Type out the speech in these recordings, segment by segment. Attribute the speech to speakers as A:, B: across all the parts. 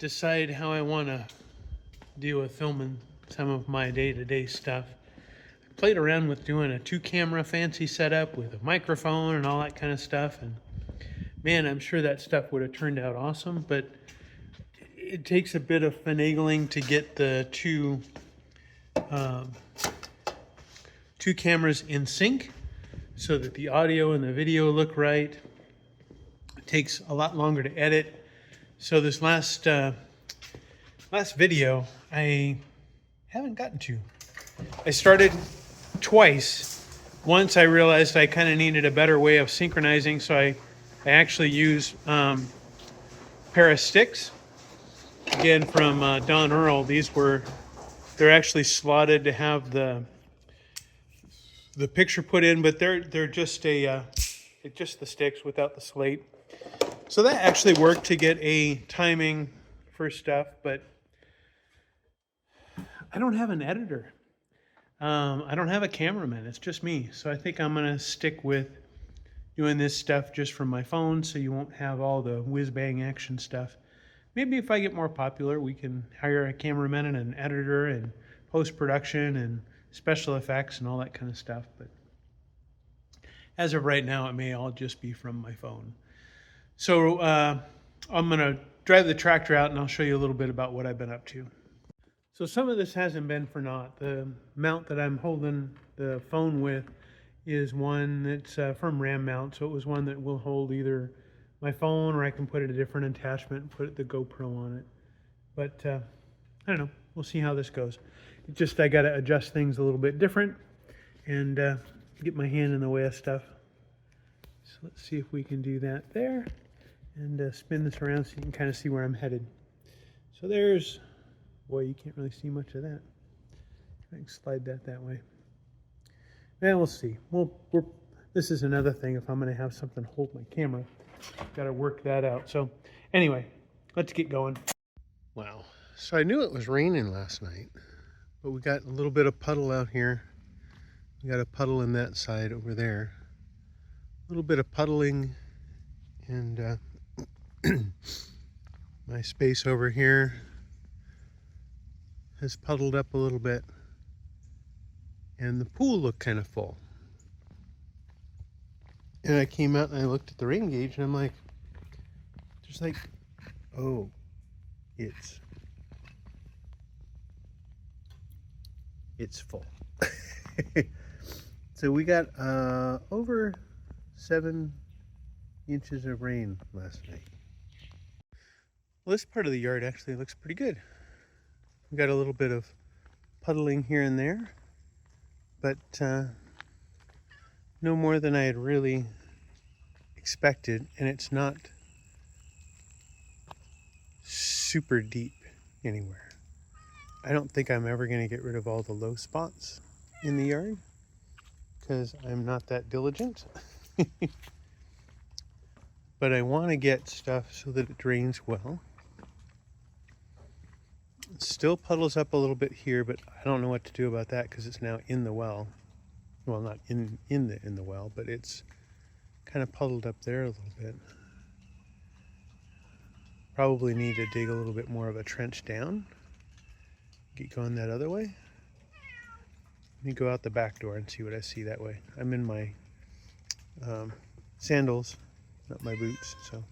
A: decide how I want to deal with filming some of my day-to-day stuff. I played around with doing a 2-camera fancy setup with a microphone and all that kind of stuff, and man, I'm sure that stuff would have turned out awesome, but it takes a bit of finagling to get the two cameras in sync so that the audio and the video look right. It takes a lot longer to edit. So this last video I haven't gotten to. I started twice. Once I realized I kind of needed a better way of synchronizing, so I actually use a pair of sticks. Again, from Don Earl. They're actually slotted to have the picture put in, but they're just just the sticks without the slate. So that actually worked to get a timing for stuff, but I don't have an editor. I don't have a cameraman. It's just me. So I think I'm gonna stick with doing this stuff just from my phone, so you won't have all the whiz-bang action stuff. Maybe if I get more popular, we can hire a cameraman and an editor and post-production and special effects and all that kind of stuff. But as of right now, it may all just be from my phone. So I'm gonna drive the tractor out and I'll show you a little bit about what I've been up to. So some of this hasn't been for naught. The mount that I'm holding the phone with is one that's from Ram Mount. So it was one that will hold either my phone, or I can put it a different attachment and put the GoPro on it. But I don't know. We'll see how this goes. It just, I got to adjust things a little bit different and get my hand in the way of stuff. So let's see if we can do that there and spin this around so you can kind of see where I'm headed. So there's, boy, you can't really see much of that. I can slide that way. And we'll see. This is another thing. If I'm going to have something hold my camera, got to work that out. So anyway, let's get going. Wow. So I knew it was raining last night, but we got a little bit of puddle out here. We got a puddle in that side over there. A little bit of puddling, and my space over here has puddled up a little bit, and the pool looked kind of full. And I came out and I looked at the rain gauge and I'm like, there's like, oh, it's full. So we got over 7 inches of rain last night. Well, this part of the yard actually looks pretty good. We got a little bit of puddling here and there, but no more than I had really expected, and it's not super deep anywhere. I don't think I'm ever going to get rid of all the low spots in the yard because I'm not that diligent. But I want to get stuff so that it drains well. It still puddles up a little bit here, but I don't know what to do about that because it's now in the well. Well, not in the well, but it's kind of puddled up there a little bit. Probably need to dig a little bit more of a trench down. Get going that other way. Let me go out the back door and see what I see that way. I'm in my sandals, not my boots. So,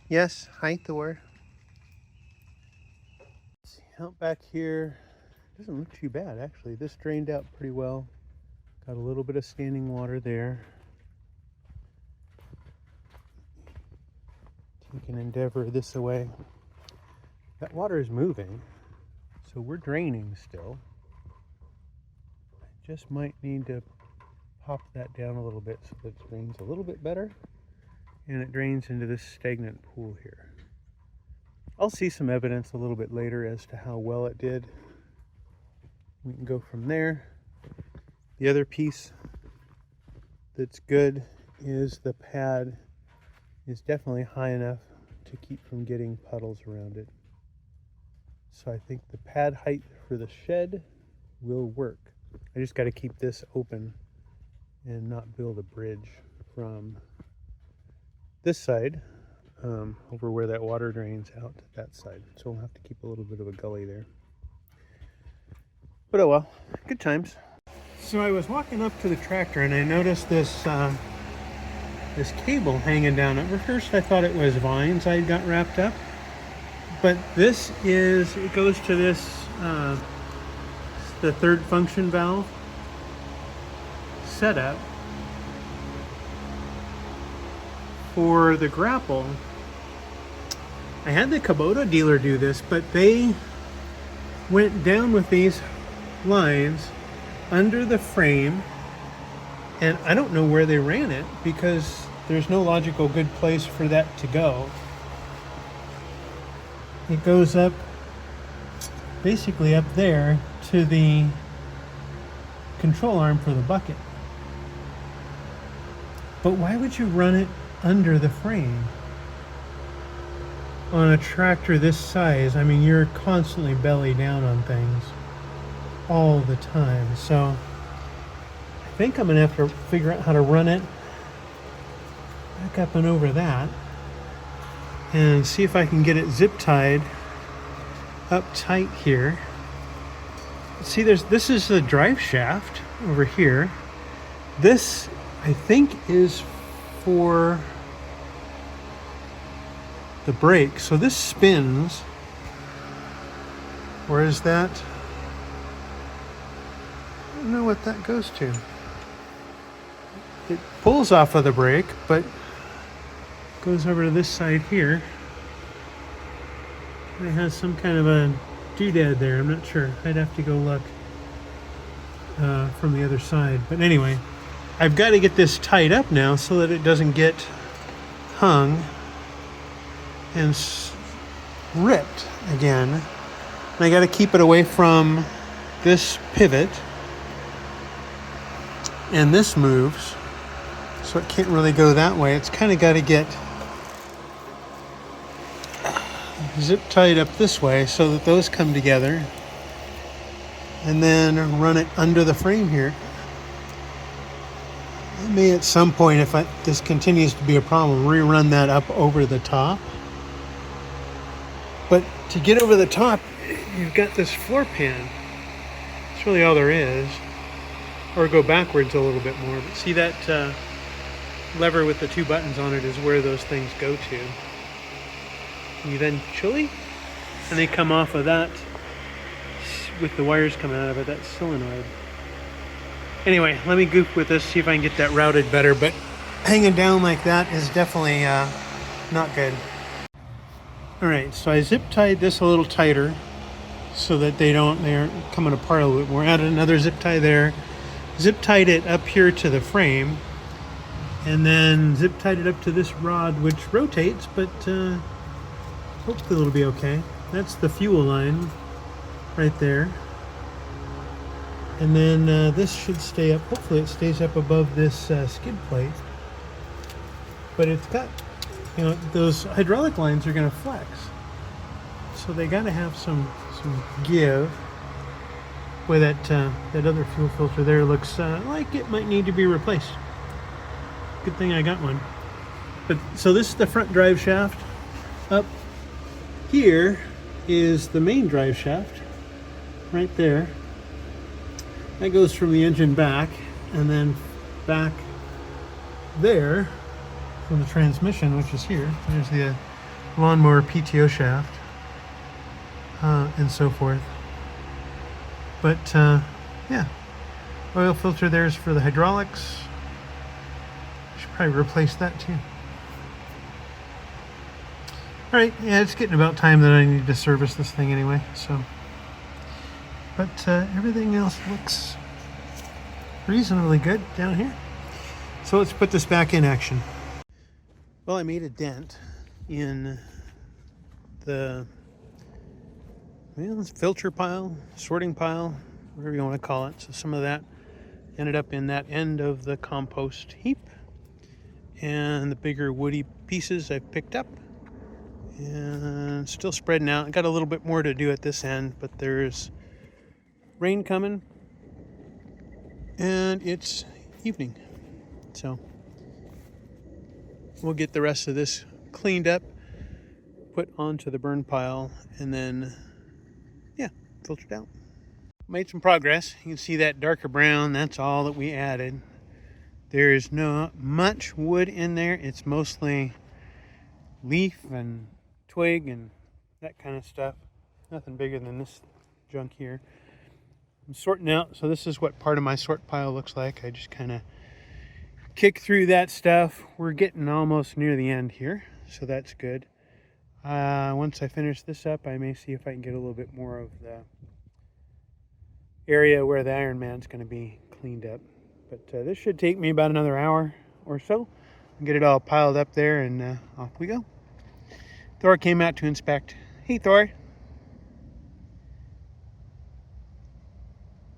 A: yes, hi Thor. Let's see, out back here, doesn't look too bad actually. This drained out pretty well. Got a little bit of standing water there. Take an endeavor this away. That water is moving, so we're draining still. I just might need to pop that down a little bit so that it drains a little bit better, and it drains into this stagnant pool here. I'll see some evidence a little bit later as to how well it did. We can go from there. The other piece that's good is the pad is definitely high enough to keep from getting puddles around it. So I think the pad height for the shed will work. I just got to keep this open and not build a bridge from this side over where that water drains out to that side. So we'll have to keep a little bit of a gully there. But oh well, good times. So I was walking up to the tractor and I noticed this this cable hanging down. At first I thought it was vines I got wrapped up, but it goes to this the third function valve setup for the grapple. I had the Kubota dealer do this, but they went down with these lines under the frame, and I don't know where they ran it because there's no logical good place for that to go. It goes up, basically up there to the control arm for the bucket. But why would you run it under the frame on a tractor this size? I mean, you're constantly belly down on things all the time. So I think I'm gonna have to figure out how to run it back up and over that and see if I can get it zip tied up tight here. See, this is the drive shaft over here. This, I think, is for the brake. So this spins. Where is that? I don't know what that goes to. It pulls off of the brake, but goes over to this side here. And it has some kind of a doodad there. I'm not sure. I'd have to go look from the other side. But anyway, I've got to get this tied up now so that it doesn't get hung and ripped again. And I got to keep it away from this pivot, and this moves, so it can't really go that way. It's kind of got to get zip tied up this way so that those come together, and then run it under the frame here. I may at some point, if this continues to be a problem, rerun that up over the top. But to get over the top, you've got this floor pan. That's really all there is. Or go backwards a little bit more. But see that lever with the two buttons on it is where those things go to. You then chili, and they come off of that with the wires coming out of it, that solenoid. Anyway, let me goof with this, see if I can get that routed better, but hanging down like that is definitely not good. Alright, so I zip tied this a little tighter so that they're coming apart a little bit more. Added another zip tie there, zip tied it up here to the frame, and then zip tied it up to this rod, which rotates, but hopefully it'll be okay. That's the fuel line right there. And then this should stay up. Hopefully it stays up above this skid plate. But it's got, those hydraulic lines are going to flex. So they got to have some give. Boy, that other fuel filter there looks like it might need to be replaced. Good thing I got one. But so this is the front drive shaft. Up here is the main drive shaft, right there. That goes from the engine back, and then back there from the transmission, which is here. There's the lawnmower PTO shaft, and so forth. But yeah, oil filter there's for the hydraulics. Should probably replace that too. All right, yeah, it's getting about time that I need to service this thing anyway, so. But everything else looks reasonably good down here. So let's put this back in action. Well, I made a dent in the filter pile, sorting pile, whatever you want to call it. So some of that ended up in that end of the compost heap. And the bigger woody pieces I've picked up. And still spreading out. I got a little bit more to do at this end, but there's rain coming, and it's evening, so we'll get the rest of this cleaned up put onto the burn pile and then, yeah, filtered out. Made some progress. You can see that darker brown, that's all that we added. There's not much wood in there. It's mostly leaf and twig and that kind of stuff. Nothing bigger than this junk here. I'm sorting out, so this is what part of my sort pile looks like. I just kind of kick through that stuff. We're getting almost near the end here, so that's good. Once I finish this up, I may see if I can get a little bit more of the area where the Iron Man's going to be cleaned up. But this should take me about another hour or so. I'll get it all piled up there and off we go. Thor came out to inspect. Hey, Thor.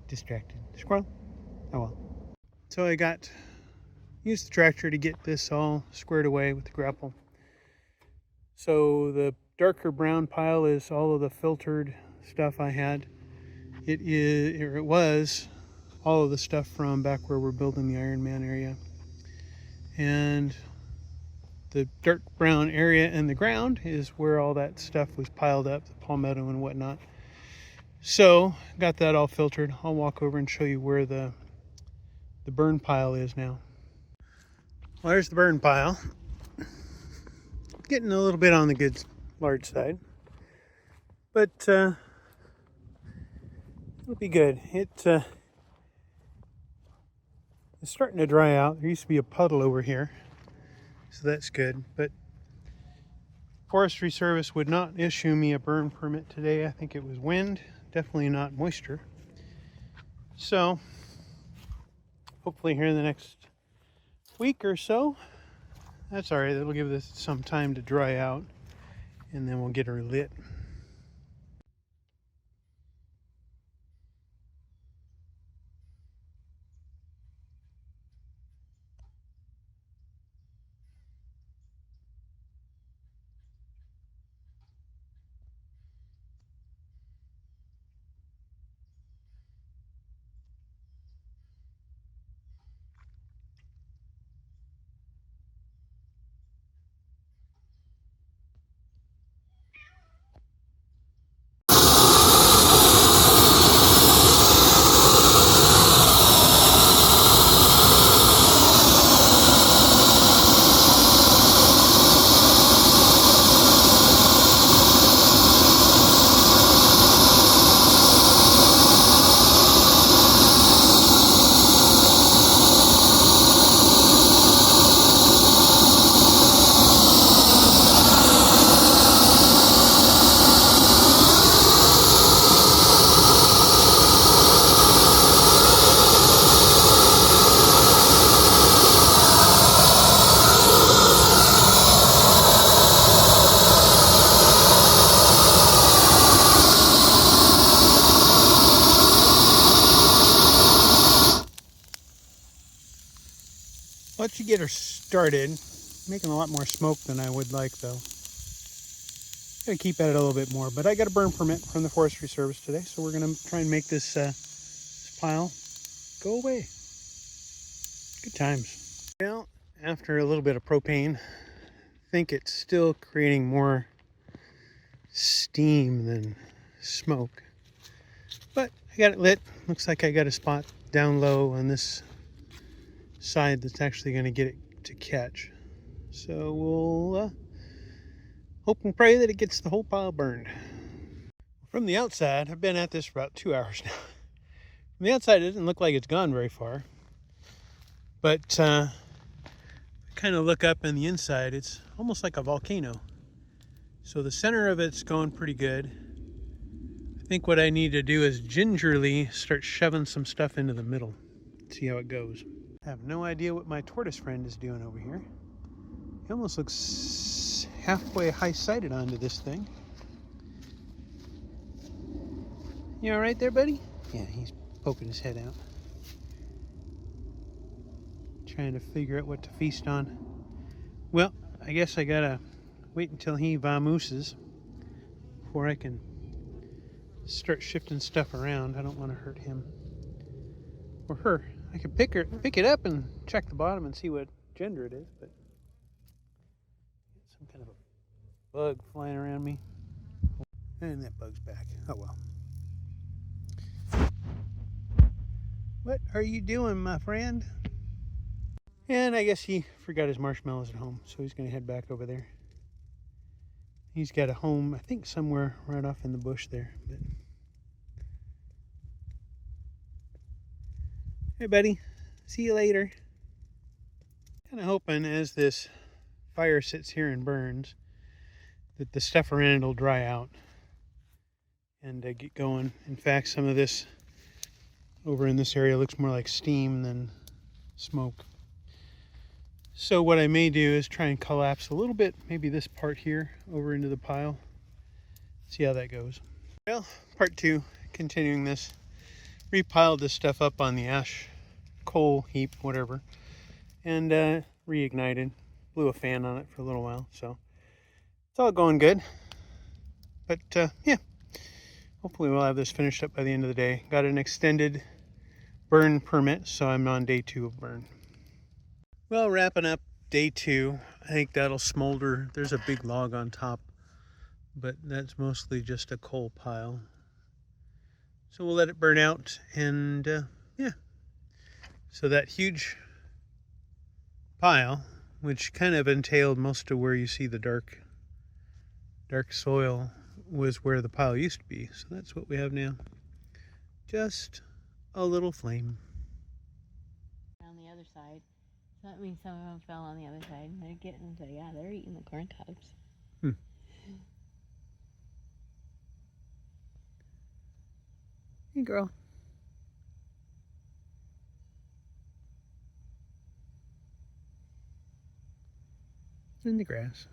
A: Distracted. Squirrel. Oh well. So I used the tractor to get this all squared away with the grapple. So the darker brown pile is all of the filtered stuff I had. It was all of the stuff from back where we're building the Iron Man area. And the dark brown area in the ground is where all that stuff was piled up, the palmetto and whatnot. So, got that all filtered. I'll walk over and show you where the burn pile is now. Well, there's the burn pile. Getting a little bit on the good large side. But it'll be good. It's starting to dry out. There used to be a puddle over here, so that's good. But Forestry Service would not issue me a burn permit today. I think it was wind, definitely not moisture. So hopefully here in the next week or so, that's all right. That'll give this some time to dry out, and then we'll get her lit. Once you get her started, making a lot more smoke than I would like though. Gonna keep at it a little bit more, but I got a burn permit from the Forestry Service today, so we're gonna try and make this pile go away. Good times. Well, after a little bit of propane, I think it's still creating more steam than smoke. But I got it lit. Looks like I got a spot down low on this side that's actually going to get it to catch. So we'll hope and pray that it gets the whole pile burned. From the outside, I've been at this for about 2 hours now. From the outside, it doesn't look like it's gone very far. But kind of look up on the inside, it's almost like a volcano. So the center of it's going pretty good. I think what I need to do is gingerly start shoving some stuff into the middle. See how it goes. I have no idea what my tortoise friend is doing over here. He almost looks halfway high-sighted onto this thing. You all right there, buddy? Yeah, he's poking his head out. Trying to figure out what to feast on. Well, I guess I gotta wait until he vamooses before I can start shifting stuff around. I don't want to hurt him or her. I could pick it up and check the bottom and see what gender it is, but some kind of a Bug flying around me. And that bug's back. Oh well. What are you doing, my friend? And I guess he forgot his marshmallows at home, so he's going to head back over there. He's got a home, I think, somewhere right off in the bush there. But... Hey, buddy. See you later. Kind of hoping as this fire sits here and burns that the stuff around it will dry out and get going. In fact, some of this over in this area looks more like steam than smoke. So what I may do is try and collapse a little bit, maybe this part here over into the pile. See how that goes. Well, part 2, continuing this. Repiled this stuff up on the ash coal heap, whatever, and reignited. Blew a fan on it for a little while, so it's all going good. But yeah, hopefully we'll have this finished up by the end of the day. Got an extended burn permit, so I'm on day 2 of burn. Well, wrapping up day 2, I think that'll smolder. There's a big log on top, but that's mostly just a coal pile. So we'll let it burn out, and yeah. So that huge pile, which kind of entailed most of where you see the dark soil, was where the pile used to be. So that's what we have now. Just a little flame.
B: On the other side. So that means some of them fell on the other side. And they're getting to, yeah, they're eating the corn cobs.
A: Hey, girl. In the grass.